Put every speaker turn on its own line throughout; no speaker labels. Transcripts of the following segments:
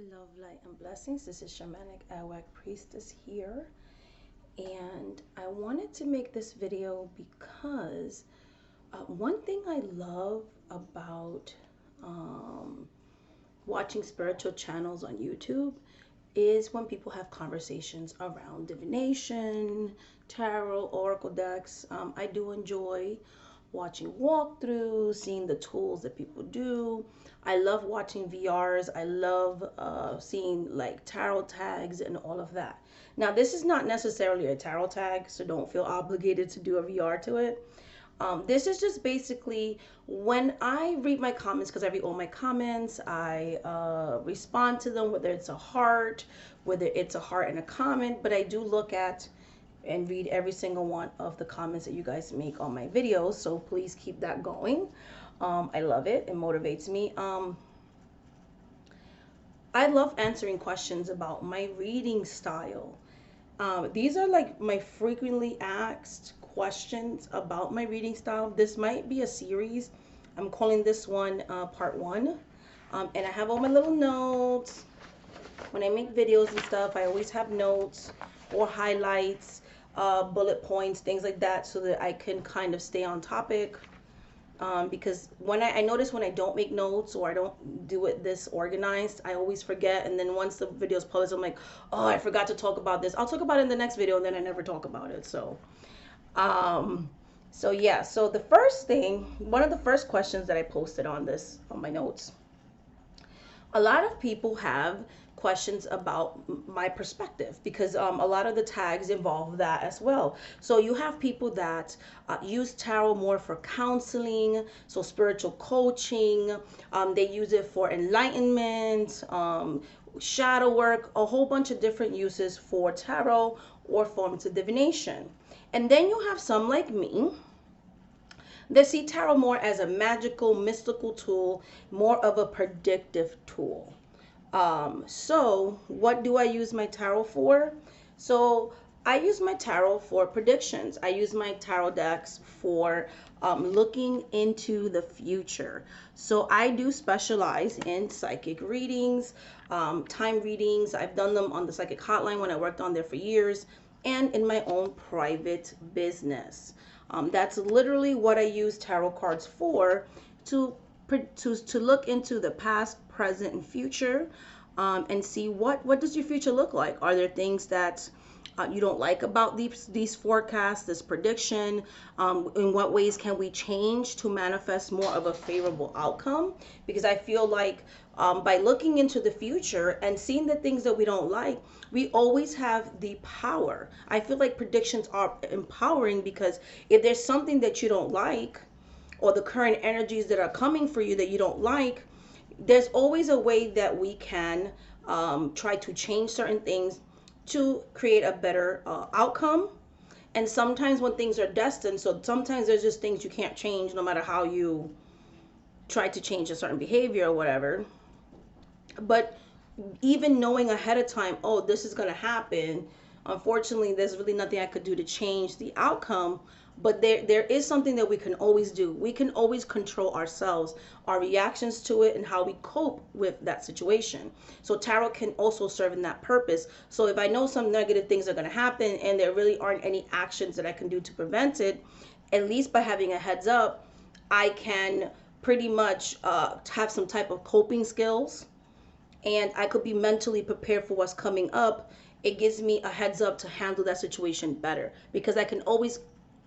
Love, light, and blessings. This is Shamanic Awak Priestess here, and I wanted to make this video because one thing I love about um, watching spiritual channels on YouTube is when people have conversations around divination, tarot, oracle decks. I do enjoy watching walkthroughs, seeing the tools that people do. I love watching VRs. I love seeing like tarot tags and all of that. Now, this is not necessarily a tarot tag, so don't feel obligated to do a VR to it. This is just basically when I read my comments, because I read all my comments, I respond to them, whether it's a heart, whether it's a heart and a comment, but I do look at and read every single one of the comments that you guys make on my videos, so please keep that going. I love it. It motivates me. I love answering questions about my reading style. These are like my frequently asked questions about my reading style. This might be a series. I'm calling this one part one. And I have all my little notes. When I make videos and stuff, I always have notes or highlights, bullet points, things like that, so that I can kind of stay on topic. Because when I notice when I don't make notes or I don't do it this organized, I always forget. And then once the video is published, I'm like, oh, I forgot to talk about this. I'll talk about it in the next video, and then I never talk about it. Um, so yeah. So the first thing, one of the first questions that I posted on this on my notes, a lot of people have questions about my perspective because a lot of the tags involve that as well. So you have people that use tarot more for counseling, so spiritual coaching. They use it for enlightenment, shadow work, a whole bunch of different uses for tarot or forms of divination. And then you have some like me. They see tarot more as a magical, mystical tool, more of a predictive tool. So what do I use my tarot for? So I use my tarot for predictions. I use my tarot decks for looking into the future. So I do specialize in psychic readings, time readings. I've done them on the psychic hotline when I worked on there for years, and in my own private business. That's literally what I use tarot cards for, to to look into the past, present, and future, and see what does your future look like. Are there things that you don't like about these forecasts, this prediction? In what ways can we change to manifest more of a favorable outcome? Because I feel like by looking into the future and seeing the things that we don't like, we always have the power. I feel like predictions are empowering because if there's something that you don't like, or the current energies that are coming for you that you don't like, there's always a way that we can try to change certain things to create a better outcome. And sometimes when things are destined, so sometimes there's just things you can't change no matter how you try to change a certain behavior or whatever. But even knowing ahead of time, oh, this is going to happen, unfortunately, there's really nothing I could do to change the outcome. But there is something that we can always do. We can always control ourselves, our reactions to it, and how we cope with that situation. So tarot can also serve in that purpose. So if I know some negative things are going to happen and there really aren't any actions that I can do to prevent it, at least by having a heads up, I can pretty much have some type of coping skills, and I could be mentally prepared for what's coming up. It gives me a heads up to handle that situation better because I can always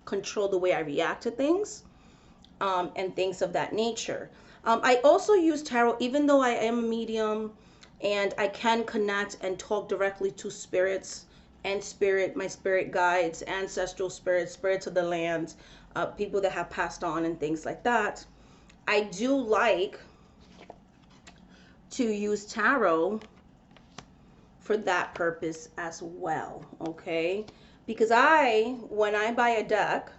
control the way I react to things, and things of that nature. I also use tarot, even though I am a medium and I can connect and talk directly to spirits and my spirit guides, ancestral spirits, spirits of the land, people that have passed on and things like that. I do like to use tarot for that purpose as well, okay? Because when I buy a deck,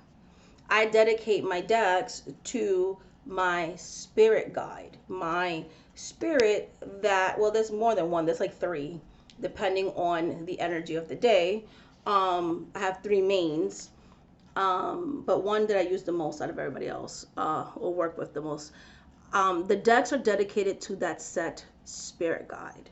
I dedicate my decks to my spirit guide, my spirit that, well, there's more than one, there's like three, depending on the energy of the day. I have three mains, but one that I use the most out of everybody else, or work with the most. The decks are dedicated to that set spirit guide.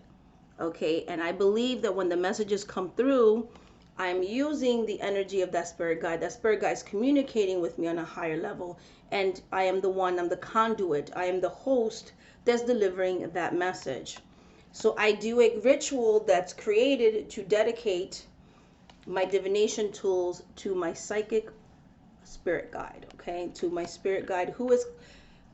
Okay, and I believe that when the messages come through, I'm using the energy of that spirit guide. That spirit guide is communicating with me on a higher level, and I'm the conduit, I am the host that's delivering that message. So I do a ritual that's created to dedicate my divination tools to my psychic spirit guide, okay? To my spirit guide who is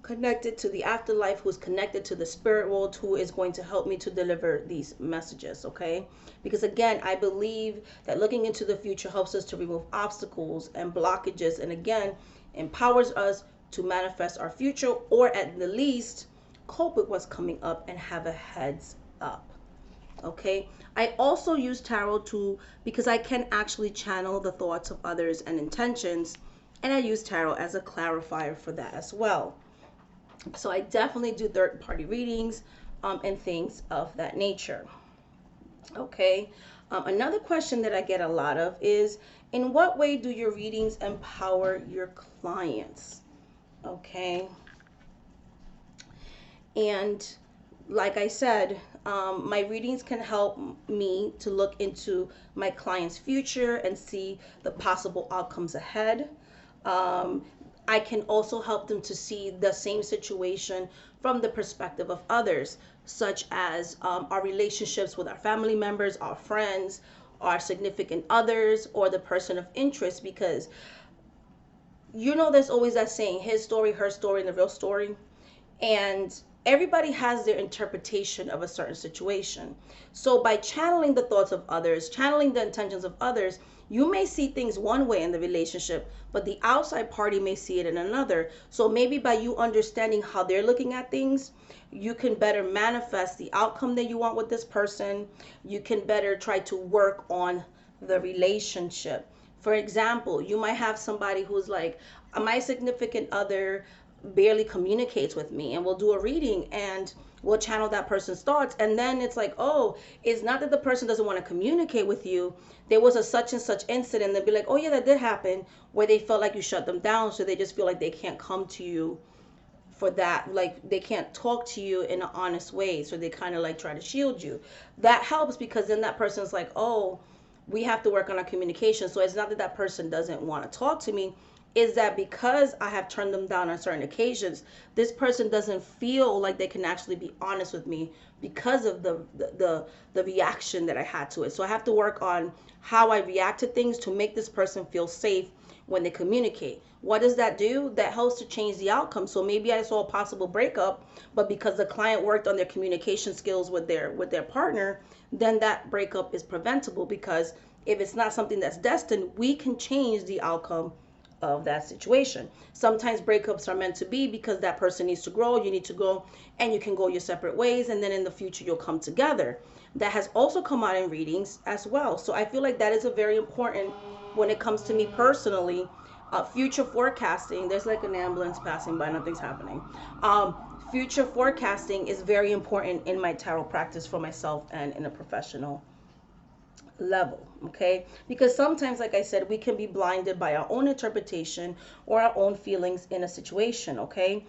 connected to the afterlife, who's connected to the spirit world, who is going to help me to deliver these messages, okay? Because again, I believe that looking into the future helps us to remove obstacles and blockages, and again, empowers us to manifest our future, or at the least, cope with what's coming up and have a heads up. Okay, I also use tarot to because I can actually channel the thoughts of others and intentions, and I use tarot as a clarifier for that as well. So I definitely do third party readings and things of that nature. Okay, another question that I get a lot of is, in what way do your readings empower your clients? Okay, and like I said, my readings can help me to look into my client's future and see the possible outcomes ahead. Um, I can also help them to see the same situation from the perspective of others, such as our relationships with our family members, our friends, our significant others, or the person of interest. Because there's always that saying, his story, her story, and the real story. And everybody has their interpretation of a certain situation. So by channeling the thoughts of others, channeling the intentions of others, you may see things one way in the relationship, but the outside party may see it in another. So maybe by you understanding how they're looking at things, you can better manifest the outcome that you want with this person. You can better try to work on the relationship. For example, you might have somebody who's like, my significant other barely communicates with me, and we'll do a reading and we'll channel that person's thoughts, and then it's like, oh, it's not that the person doesn't want to communicate with you. There was a such and such incident. They'll be like, oh yeah, that did happen, where they felt like you shut them down, so they just feel like they can't come to you for that, like they can't talk to you in an honest way, so they kind of like try to shield you. That helps, because then that person's like, oh, we have to work on our communication. So it's not that that person doesn't want to talk to me, is that because I have turned them down on certain occasions, this person doesn't feel like they can actually be honest with me because of the reaction that I had to it. So I have to work on how I react to things to make this person feel safe when they communicate. What does that do? That helps to change the outcome. So maybe I saw a possible breakup, but because the client worked on their communication skills with their partner, then that breakup is preventable, because if it's not something that's destined, we can change the outcome of that situation. Sometimes breakups are meant to be because that person needs to grow, you need to grow, and you can go your separate ways, and then in the future you'll come together. That has also come out in readings as well. So I feel like that is a very important when it comes to me personally. Future forecasting, there's like an ambulance passing by, nothing's happening. Future forecasting is very important in my tarot practice for myself and in a professional level. Okay, because sometimes, like I said, we can be blinded by our own interpretation or our own feelings in a situation. Okay,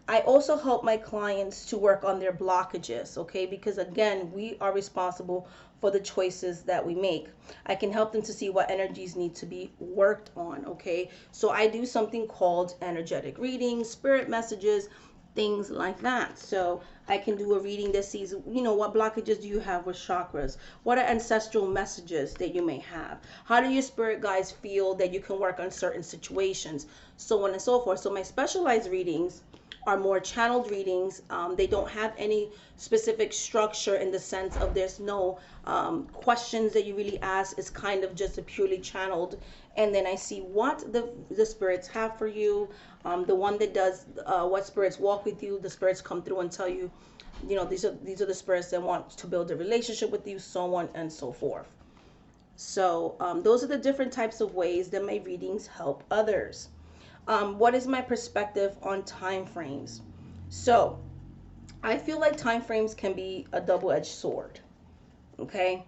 I also help my clients to work on their blockages, okay? Because again, we are responsible for the choices that we make. I can help them to see what energies need to be worked on, okay? So I do something called energetic readings, spirit messages, things like that. So I can do a reading that sees, what blockages do you have with chakras? What are ancestral messages that you may have? How do your spirit guides feel that you can work on certain situations? So on and so forth. So my specialized readings are more channeled readings. They don't have any specific structure in the sense of there's no questions that you really ask. It's kind of just a purely channeled, and then I see what the spirits have for you. The one that does what spirits walk with you, the spirits come through and tell you, these are the spirits that want to build a relationship with you, so on and so forth. So those are the different types of ways that my readings help others. What is my perspective on time frames? So I feel like time frames can be a double-edged sword. Okay,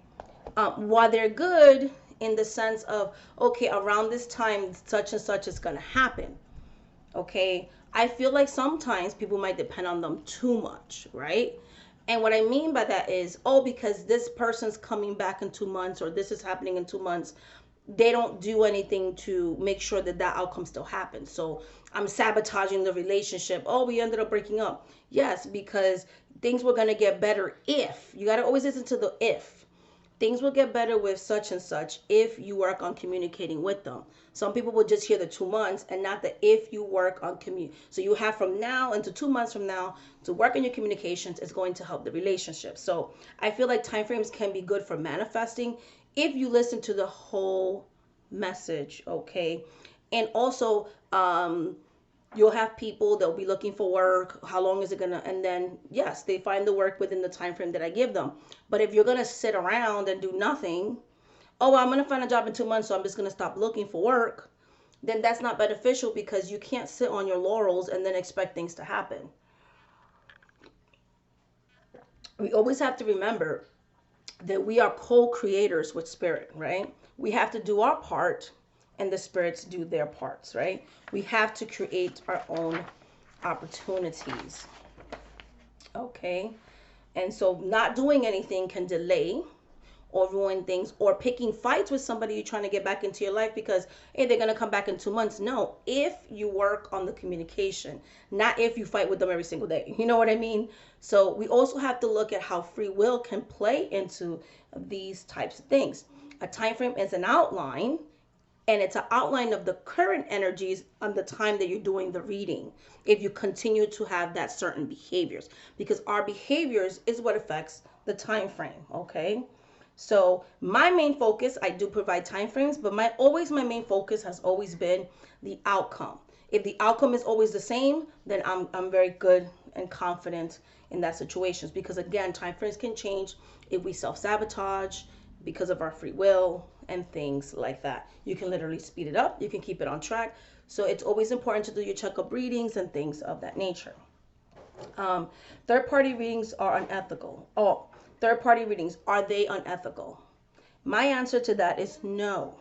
while they're good in the sense of, okay, around this time such and such is going to happen. Okay, I feel like sometimes people might depend on them too much, right? And what I mean by that is, oh, because this person's coming back in 2 months or this is happening in 2 months, they don't do anything to make sure that that outcome still happens. So I'm sabotaging the relationship. Oh, we ended up breaking up. Yes, because things were going to get better if. You got to always listen to the if. Things will get better with such and such if you work on communicating with them. Some people will just hear the 2 months and not the if you work on So you have from now into 2 months from now to work on your communications is going to help the relationship. So I feel like timeframes can be good for manifesting if you listen to the whole message, okay? And also, you'll have people that'll be looking for work. How long is it gonna? And then yes, they find the work within the time frame that I give them. But if you're gonna sit around and do nothing, oh, well, I'm gonna find a job in 2 months, so I'm just gonna stop looking for work. Then that's not beneficial because you can't sit on your laurels and then expect things to happen. We always have to remember that we are co-creators with spirit, right? We have to do our part and the spirits do their parts, right? We have to create our own opportunities. Okay? And so not doing anything can delay or ruin things, or picking fights with somebody you're trying to get back into your life because, hey, they're going to come back in 2 months. No, if you work on the communication, not if you fight with them every single day. You know what I mean? So we also have to look at how free will can play into these types of things. A time frame is an outline, and it's an outline of the current energies on the time that you're doing the reading, if you continue to have that certain behaviors, because our behaviors is what affects the time frame. Okay, so my main focus, I do provide time frames, but my main focus has always been the outcome. If the outcome is always the same, then I'm very good and confident in that situations, because again, time frames can change if we self-sabotage because of our free will and things like that. You can literally speed it up, you can keep it on track. So it's always important to do your checkup readings and things of that nature. um, Third party readings are unethical. Oh, third party readings, are they unethical? My answer to that is no.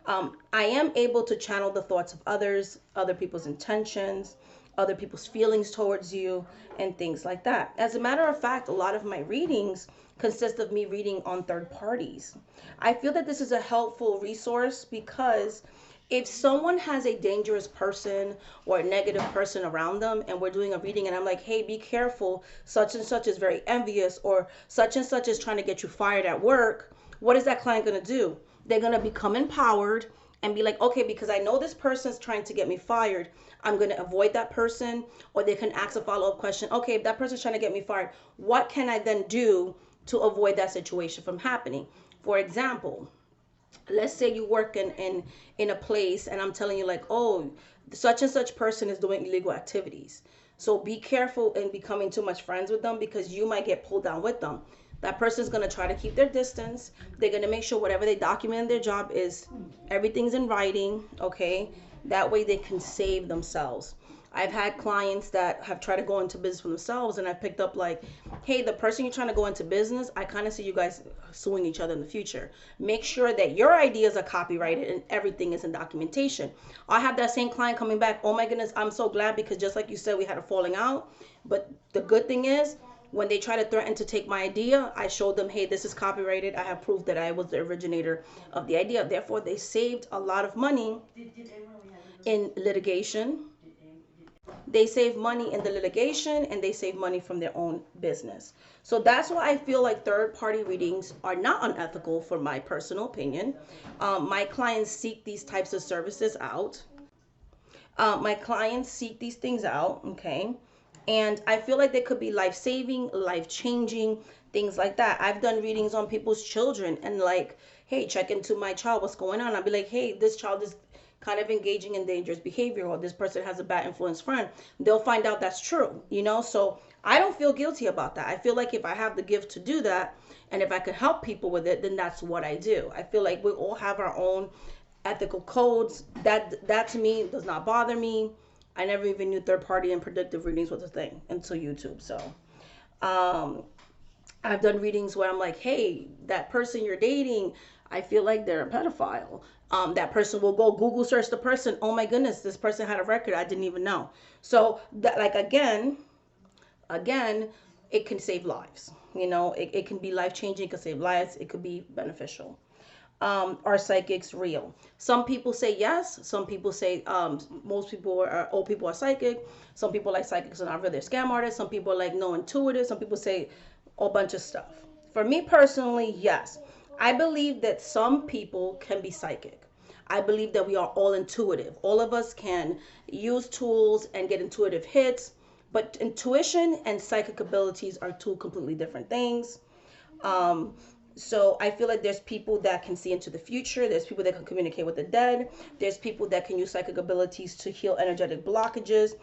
I am able to channel the thoughts of others, other people's intentions, other people's feelings towards you, and things like that. As a matter of fact, a lot of my readings consist of me reading on third parties. I feel that this is a helpful resource because if someone has a dangerous person or a negative person around them and we're doing a reading and I'm like, hey, be careful, such and such is very envious, or such and such is trying to get you fired at work, what is that client going to do? They're going to become empowered and be like, okay, because I know this person's trying to get me fired, I'm going to avoid that person. Or they can ask a follow-up question. Okay, if that person's trying to get me fired, what can I then do to avoid that situation from happening? For example, let's say you work in a place and I'm telling you like, oh, such and such person is doing illegal activities, so be careful in becoming too much friends with them because you might get pulled down with them. That person's going to try to keep their distance. They're going to make sure whatever they document in their job is everything's in writing. Okay, that way they can save themselves. I've had clients that have tried to go into business for themselves, and I picked up like, hey, the person you're trying to go into business, I kind of see you guys suing each other in the future. Make sure that your ideas are copyrighted and everything is in documentation. I have that same client coming back. Oh my goodness, I'm so glad, because just like you said, we had a falling out. But the good thing is, when they try to threaten to take my idea, I showed them, hey, this is copyrighted. I have proof that I was the originator of the idea. Therefore, they saved a lot of money in litigation. They save money in the litigation and they save money from their own business. So that's why I feel like third party readings are not unethical, for my personal opinion. My clients seek these types of services out. My clients seek these things out, okay? And I feel like they could be life saving, life changing, things like that. I've done readings on people's children and like, hey, check into my child, what's going on? I'll be like, hey, this child is kind of engaging in dangerous behavior, or this person has a bad influence friend. They'll find out that's true, you know? So I don't feel guilty about that. I feel like if I have the gift to do that and if I can help people with it, then that's what I do. I feel like we all have our own ethical codes. That to me does not bother me. I never even knew third party and predictive readings was a thing until YouTube. So I've done readings where I'm like, hey, that person you're dating, I feel like they're a pedophile. That person will go Google search the person. Oh my goodness, this person had a record. I didn't even know. So that, like, again, it can save lives. You know, it can be life changing, it can save lives, it could be beneficial. Are psychics real? Some people say yes. Some people say most people are old people are psychic. Some people like psychics are not really, they're scam artists. Some people are like no intuitive. Some people say a bunch of stuff. For me personally, yes. I believe that some people can be psychic. I believe that we are all intuitive. All of us can use tools and get intuitive hits, but intuition and psychic abilities are two completely different things. Um, so I feel like there's people that can see into the future. There's people that can communicate with the dead. There's people that can use psychic abilities to heal energetic blockages.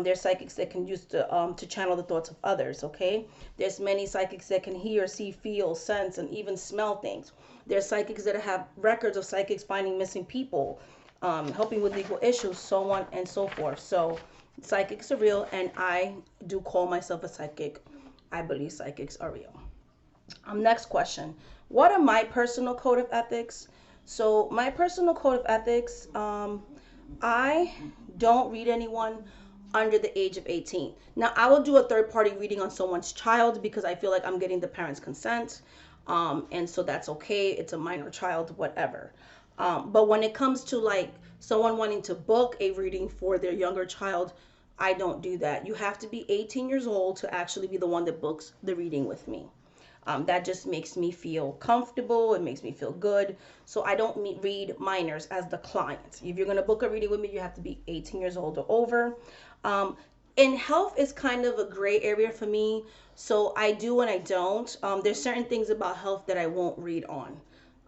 There's psychics that can use to channel the thoughts of others. Okay. There's many psychics that can hear, see, feel, sense, and even smell things. There's psychics that have records of psychics finding missing people, helping with legal issues, so on and so forth. So psychics are real, and I do call myself a psychic. I believe psychics are real. Next question. What are my personal code of ethics? So my personal code of ethics, I don't read anyone under the age of 18. Now I will do a third party reading on someone's child because I feel like I'm getting the parents' consent. And so that's okay. It's a minor child, whatever. But when it comes to like someone wanting to book a reading for their younger child, I don't do that. You have to be 18 years old to actually be the one that books the reading with me. That just makes me feel comfortable. It makes me feel good. So I don't read minors as the client. If you're going to book a reading with me, you have to be 18 years old or over. And health is kind of a gray area for me. So I do and I don't. There's certain things about health that I won't read on.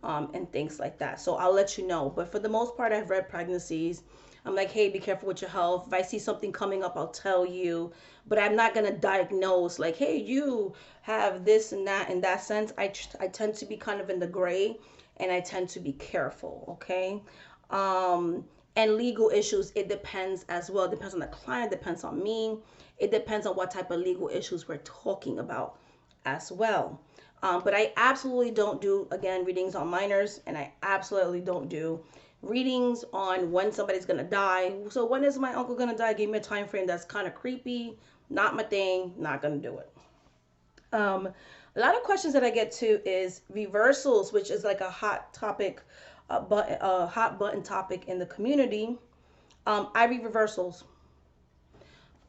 And things like that. So I'll let you know. But for the most part, I've read pregnancies. I'm like, hey, be careful with your health. If I see something coming up, I'll tell you. But I'm not going to diagnose like, hey, you have this and that in that sense. I tend to be kind of in the gray and I tend to be careful. Okay. And legal issues, it depends as well. It depends on the client, it depends on me. It depends on what type of legal issues we're talking about as well. But I absolutely don't do, again, readings on minors, and I absolutely don't do readings on when somebody's gonna die. So when is my uncle gonna die? Give me a time frame. That's kind of creepy. Not my thing. Not gonna do it. A lot of questions that I get to is reversals, which is like a hot topic, a hot button topic in the community. I read reversals.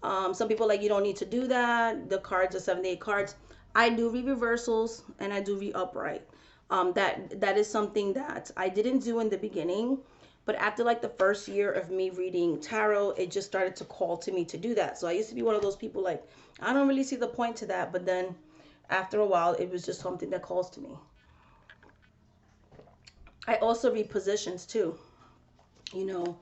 Some people like you don't need to do that. The cards are 78 cards. I do read reversals and I do read upright. That is something that I didn't do in the beginning, but after like the first year of me reading tarot, it just started to call to me to do that. So I used to be one of those people like I don't really see the point to that, but then after a while, it was just something that calls to me. I also read positions too. You know,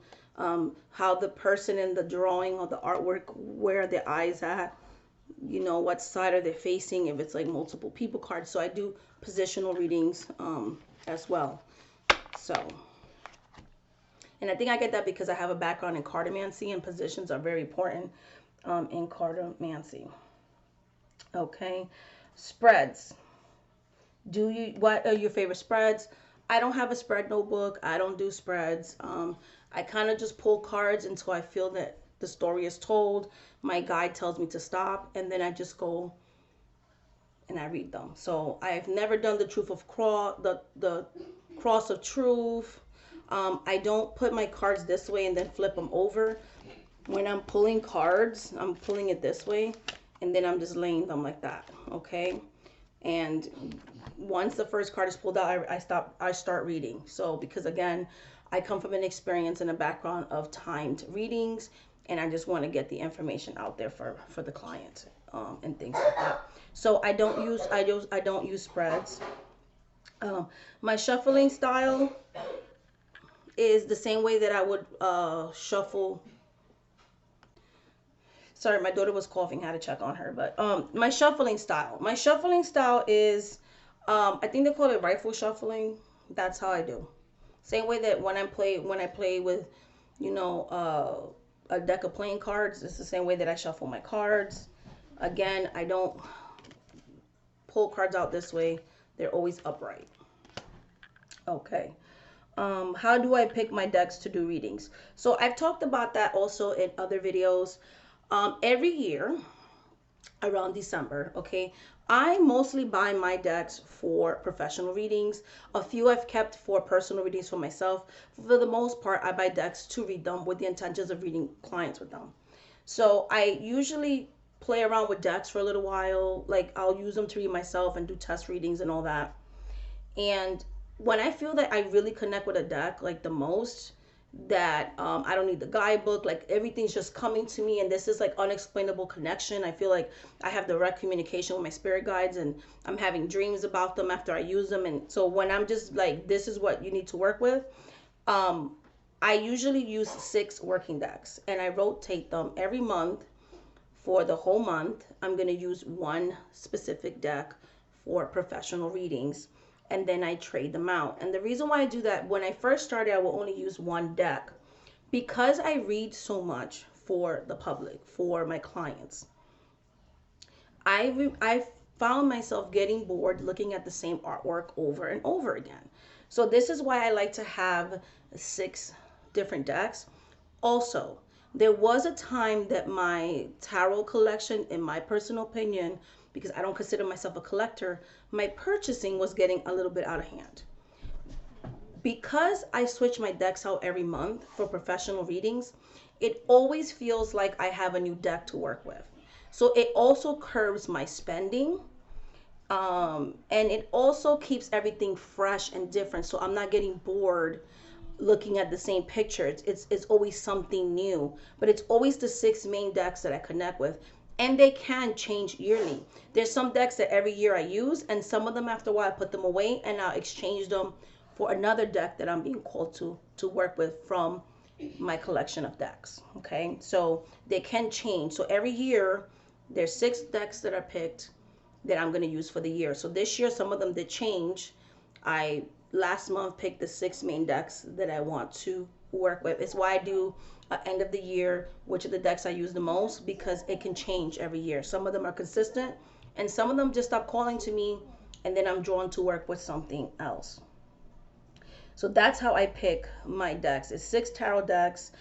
how the person in the drawing or the artwork, where their eyes at, you know, what side are they facing, if it's like multiple people cards. So I do positional readings as well. So, and I think I get that because I have a background in cartomancy, and positions are very important in cartomancy. Okay, spreads. What are your favorite spreads? I don't have a spread notebook. I don't do spreads. I kind of just pull cards until I feel that the story is told. My guide tells me to stop, and then I just go and I read them. So I've never done the truth of the cross of truth. I don't put my cards this way and then flip them over. When I'm pulling cards, I'm pulling it this way, and then I'm just laying them like that. Okay, and once the first card is pulled out, I start reading. So because again, I come from an experience and a background of timed readings, and I just want to get the information out there for the client, and things like that. So I don't use spreads. My shuffling style is the same way that I would shuffle. Sorry, my daughter was coughing. I had to check on her. But my shuffling style. My shuffling style is, I think they call it rifle shuffling. That's how I do. Same way that when I play with, you know, a deck of playing cards. It's the same way that I shuffle my cards. Again, I don't pull cards out this way. They're always upright. Okay. How do I pick my decks to do readings? So I've talked about that also in other videos. Every year, around December. Okay, I mostly buy my decks for professional readings. A few I've kept for personal readings for myself. For the most part, I buy decks to read them with the intentions of reading clients with them. So I usually play around with decks for a little while. Like I'll use them to read myself and do test readings and all that. And when I feel that I really connect with a deck like the most, that I don't need the guidebook, like everything's just coming to me, and this is like unexplainable connection. I feel like I have direct communication with my spirit guides, and I'm having dreams about them after I use them. And so when I'm just like, this is what you need to work with, um, I usually use 6 working decks, and I rotate them every month. For the whole month, I'm going to use one specific deck for professional readings, and then I trade them out. And the reason why I do that, when I first started, I will only use one deck because I read so much for the public, for my clients. I found myself getting bored looking at the same artwork over and over again. So this is why I like to have 6 different decks. Also, there was a time that my tarot collection, in my personal opinion, because I don't consider myself a collector, my purchasing was getting a little bit out of hand. Because I switch my decks out every month for professional readings, it always feels like I have a new deck to work with. So it also curbs my spending, and it also keeps everything fresh and different. So I'm not getting bored looking at the same picture. It's always something new, but it's always the 6 main decks that I connect with. And they can change yearly. There's some decks that every year I use, and some of them after a while I put them away and I'll exchange them for another deck that I'm being called to work with from my collection of decks. Okay, so they can change. So every year there's 6 decks that are picked that I'm going to use for the year. So this year some of them did change. I last month picked the 6 main decks that I want to work with. It's why I do end of the year, which are the decks I use the most, because it can change every year. Some of them are consistent, and some of them just stop calling to me, and then I'm drawn to work with something else. So that's how I pick my decks. It's 6 tarot decks.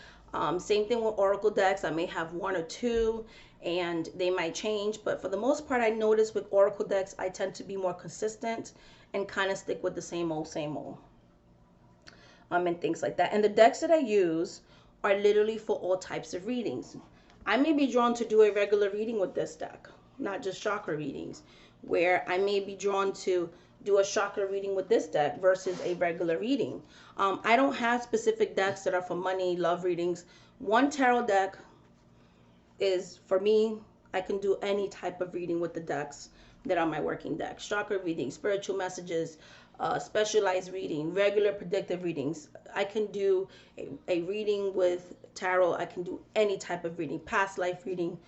Same thing with oracle decks. I may have 1 or 2, and they might change, but for the most part, I notice with oracle decks, I tend to be more consistent and kind of stick with the same old, and things like that. And the decks that I use are literally for all types of readings. I may be drawn to do a regular reading with this deck, not just chakra readings, where I may be drawn to do a chakra reading with this deck versus a regular reading. I don't have specific decks that are for money, love readings. One tarot deck is for me. I can do any type of reading with the decks that are my working decks. Chakra reading, spiritual messages, specialized reading, regular predictive readings. I can do a reading with tarot. I can do any type of reading, past life reading,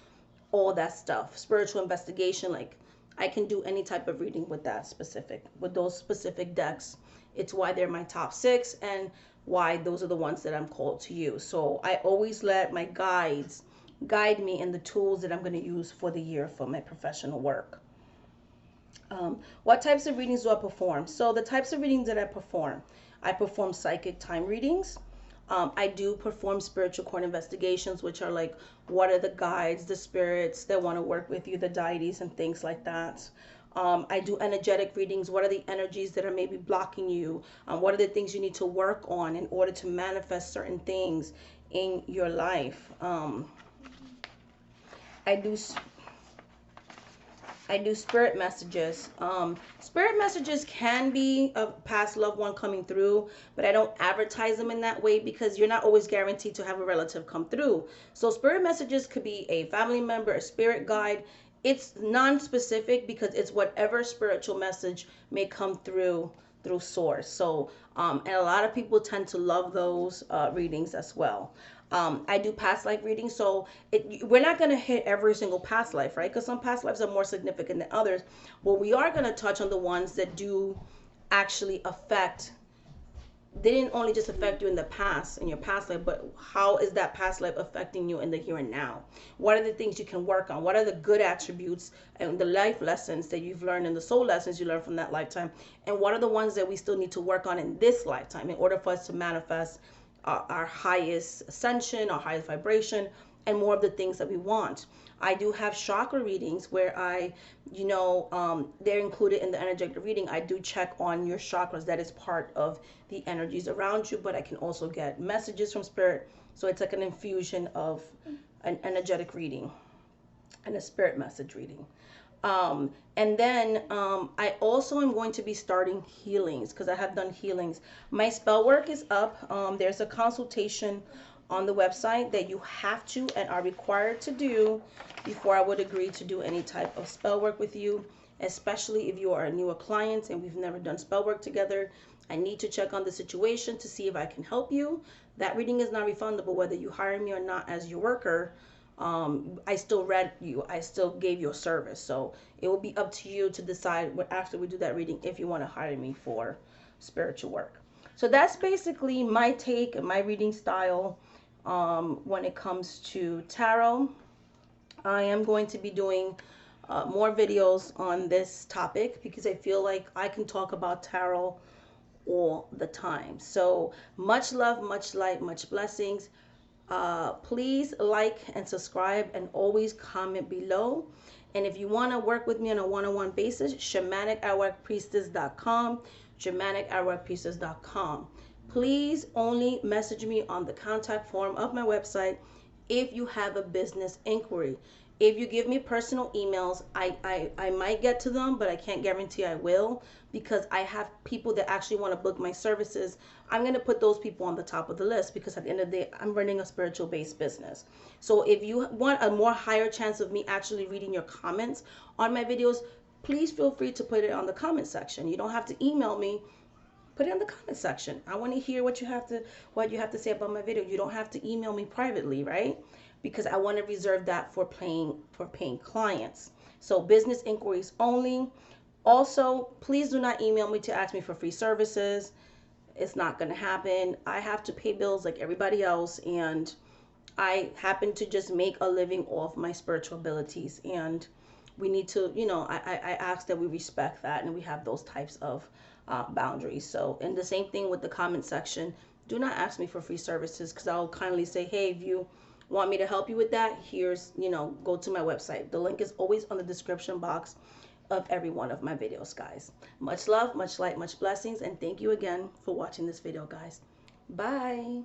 all that stuff. Spiritual investigation, like I can do any type of reading with those specific decks. It's why they're my top 6 and why those are the ones that I'm called to use. So I always let my guides guide me in the tools that I'm going to use for the year for my professional work. What types of readings do I perform? So the types of readings that I perform psychic time readings. I do perform spiritual court investigations, which are like, what are the guides, the spirits that want to work with you, the deities and things like that. I do energetic readings. What are the energies that are maybe blocking you? What are the things you need to work on in order to manifest certain things in your life? I do spirit messages. Spirit messages can be a past loved one coming through, but I don't advertise them in that way because you're not always guaranteed to have a relative come through. So spirit messages could be a family member, a spirit guide. It's non-specific because it's whatever spiritual message may come through source. So and a lot of people tend to love those readings as well. I do past life readings, so we're not going to hit every single past life, right? Because some past lives are more significant than others. But we are going to touch on the ones that do actually affect. They didn't only just affect you in the past, in your past life, but how is that past life affecting you in the here and now? What are the things you can work on? What are the good attributes and the life lessons that you've learned and the soul lessons you learned from that lifetime? And what are the ones that we still need to work on in this lifetime in order for us to manifest our highest ascension, our highest vibration, and more of the things that we want. I do have chakra readings where they're included in the energetic reading. I do check on your chakras. That is part of the energies around you, but I can also get messages from spirit. So it's like an infusion of an energetic reading and a spirit message reading. And then I also am going to be starting healings because I have done healings. My spell work is up. There's a consultation on the website that you have to and are required to do before I would agree to do any type of spell work with you, especially if you are a newer client and we've never done spell work together. I need to check on the situation to see if I can help you. That reading is not refundable whether you hire me or not as your worker. I still read you. I still gave you a service. So it will be up to you to decide after we do that reading if you want to hire me for spiritual work. So that's basically my take and my reading style when it comes to tarot. I am going to be doing more videos on this topic because I feel like I can talk about tarot all the time. So much love, much light, much blessings. Please like and subscribe and always comment below. And if you want to work with me on a one-on-one basis, shamanic@workpriestess.com, shamanic@workpriestess.com. Please only message me on the contact form of my website if you have a business inquiry. If you give me personal emails, I might get to them, but I can't guarantee I will because I have people that actually want to book my services. I'm going to put those people on the top of the list because at the end of the day, I'm running a spiritual based business. So if you want a more higher chance of me actually reading your comments on my videos, please feel free to put it on the comment section. You don't have to email me. Put it in the comment section. I want to hear what you have to say about my video. You don't have to email me privately, right? Because I want to reserve that for paying clients. So business inquiries only. Also, please do not email me to ask me for free services. It's not going to happen. I have to pay bills like everybody else, and I happen to just make a living off my spiritual abilities, and we need to, I ask that we respect that and we have those types of boundaries. So, and the same thing with the comment section. Do not ask me for free services because I'll kindly say, hey, if you want me to help you with that, here's, go to my website. The link is always on the description box of every one of my videos, guys. Much love, much light, much blessings, and thank you again for watching this video, guys. Bye.